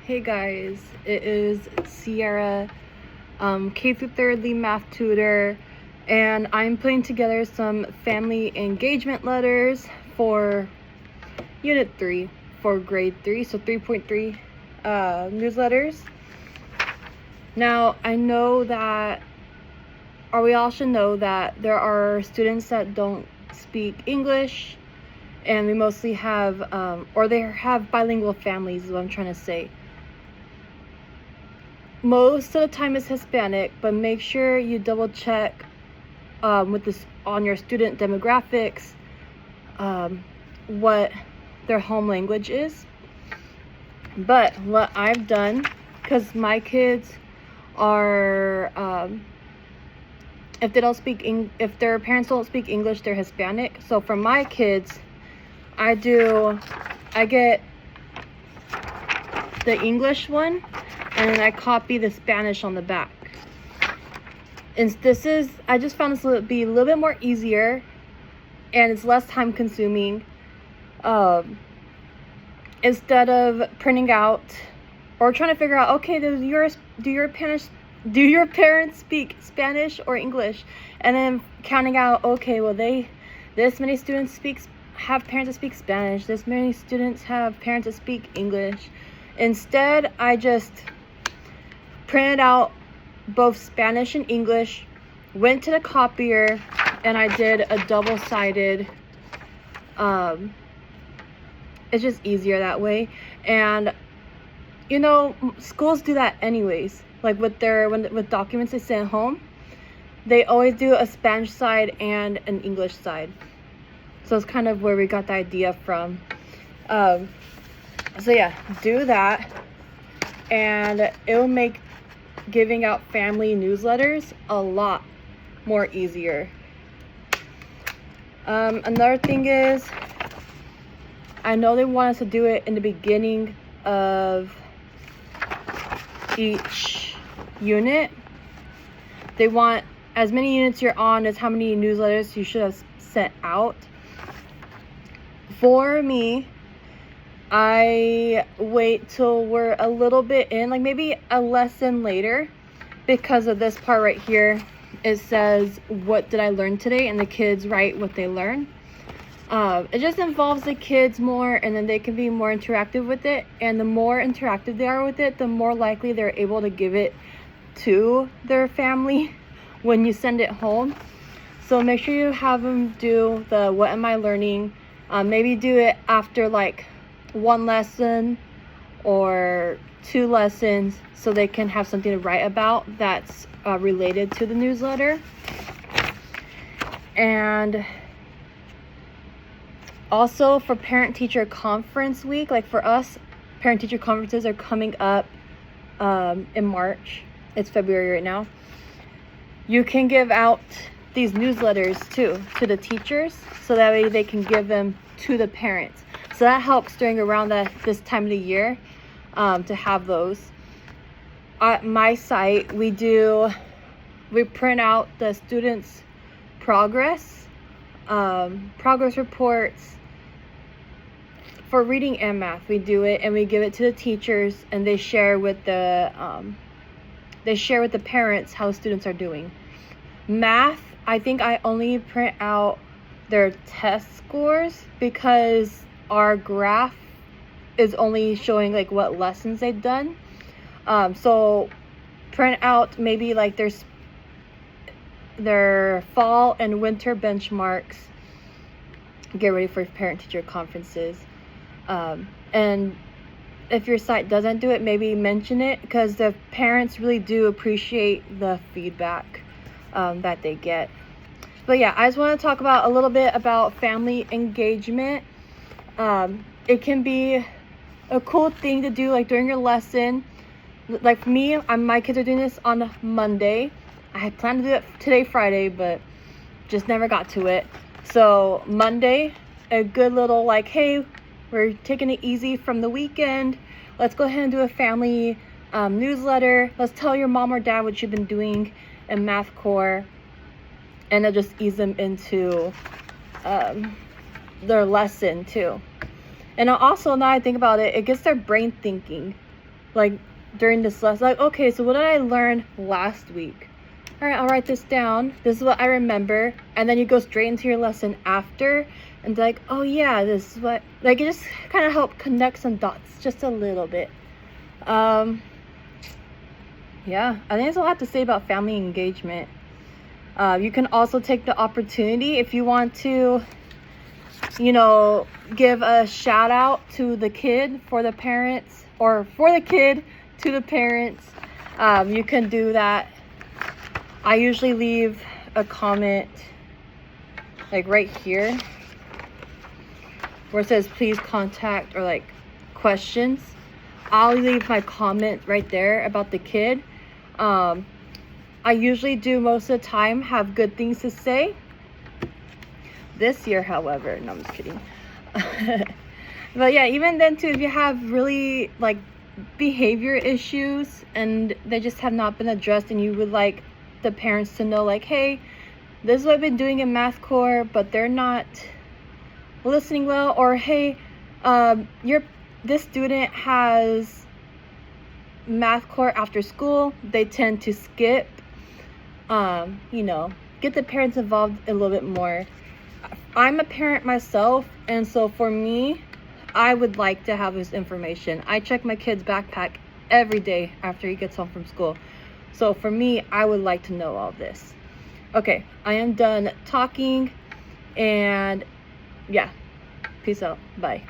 Hey guys, it is Sierra, K through 3rd lead math tutor, and I'm putting together some family engagement letters for Unit 3 for Grade 3, so 3.3 newsletters. Now, I know that, or we all should know that there are students that don't speak English, and we mostly have, or they have bilingual families is what I'm trying to say. Most of the time it's Hispanic, but make sure you double check with this on your student demographics what their home language is. But what I've done, because my kids are if their parents don't speak English, they're Hispanic. So for my kids, I get the English one, and then I copy the Spanish on the back. And I just found this to be a little bit more easier, and it's less time consuming. Instead of printing out or trying to figure out, okay, do your parents speak Spanish or English? And then counting out, okay, well this many students have parents that speak Spanish, this many students have parents that speak English. Instead, I just printed out both Spanish and English, went to the copier, and I did a double-sided. It's just easier that way. And you know, schools do that anyways. Like with documents they send home, they always do a Spanish side and an English side. So it's kind of where we got the idea from. So yeah, do that, and it will make giving out family newsletters a lot more easier. Another thing is, I know they want us to do it in the beginning of each unit. They want as many units you're on as how many newsletters you should have sent out. For me, I wait till we're a little bit in, like maybe a lesson later, because of this part right here. It says, what did I learn today? And the kids write what they learn. It just involves the kids more, and then they can be more interactive with it. And the more interactive they are with it, the more likely they're able to give it to their family when you send it home. So make sure you have them do the what am I learning. Maybe do it after like one lesson or 2 lessons, so they can have something to write about that's related to the newsletter. And also for parent-teacher conference week, like for us, parent-teacher conferences are coming up in March. It's February right now. You can give out these newsletters too to the teachers, so that way they can give them to the parents. So that helps during around this time of the year to have those. At my site, we print out the students' progress reports for reading and math. We do it and we give it to the teachers, and they share with the parents how students are doing. Math, I think I only print out their test scores because our graph is only showing like what lessons they've done. So print out maybe like their fall and winter benchmarks. Get ready for parent-teacher conferences. And if your site doesn't do it, maybe mention it, because the parents really do appreciate the feedback that they get. But yeah, I just want to talk about a little bit about family engagement. It can be a cool thing to do like during your lesson. Like for me, my kids are doing this on Monday. I had planned to do it today, Friday, but just never got to it. So Monday, a good little like, hey, we're taking it easy from the weekend. Let's go ahead and do a family newsletter. Let's tell your mom or dad what you've been doing in Math Core. And it'll just ease them into their lesson too. And also, now I think about it, it gets their brain thinking. like during this lesson, like, okay, so what did I learn last week? All right, I'll write this down. This is what I remember. And then you go straight into your lesson after and like, oh yeah, this is what, like, it just kind of help connect some dots just a little bit. Yeah, I think that's all I have to say about family engagement. You can also take the opportunity if you want to, you know, give a shout out to the kid for the parents, or for the kid to the parents. You can do that. I usually leave a comment like right here where it says please contact, or like questions. I'll leave my comment right there about the kid. I usually do most of the time have good things to say. This year, however, no, I'm just kidding. But yeah, even then too, if you have really like behavior issues and they just have not been addressed, and you would like the parents to know like, hey, this is what I've been doing in math core, but they're not listening well, or hey, this student has math core after school, they tend to skip. You know, get the parents involved a little bit more. I'm a parent myself, and so for me, I would like to have this information. I check my kid's backpack every day after he gets home from school. So for me, I would like to know all this. Okay, I am done talking, and yeah, peace out. Bye.